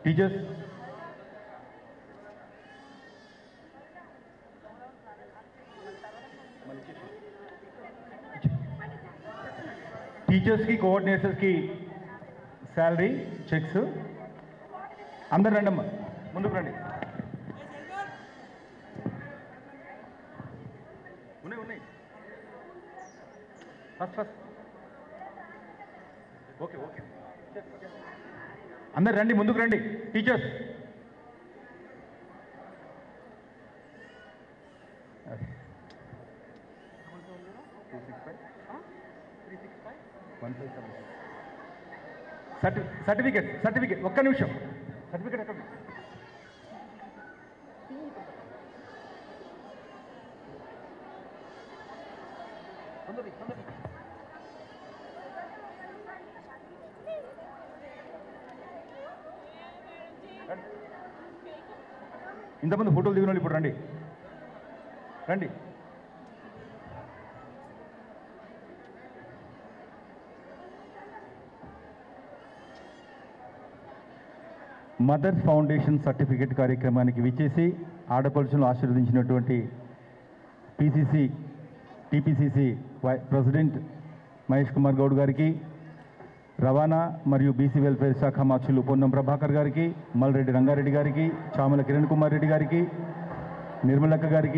Teachers టీచర్స్కి కోఆర్డినేటర్స్కి salary checks అందరు రండమ్మా, ముందుకు రండి. ఉన్నాయి ఫస్ట్ ఓకే అందరు రండి, ముందుకు రండి. టీచర్స్ సర్టిఫికేట్ ఒక్క నిమిషం. సర్టిఫికేట్ ఎక్కడ? ఇంతమంది ఫోటోలు దిగిన వాళ్ళు ఇప్పుడు రండి. మదర్స్ ఫౌండేషన్ సర్టిఫికేట్ కార్యక్రమానికి విచ్చేసి ఆడపడుచులను ఆశీర్వదించినటువంటి టీపీసీసీ ప్రెసిడెంట్ మహేష్ కుమార్ గౌడ్ గారికి, రవాణా మరియు బీసీ వెల్ఫేర్ శాఖ మార్చులు పొన్నం ప్రభాకర్ గారికి, మల్రెడ్డి రంగారెడ్డి గారికి, చామల కిరణ్ కుమార్ రెడ్డి గారికి, నిర్మలక్క గారికి,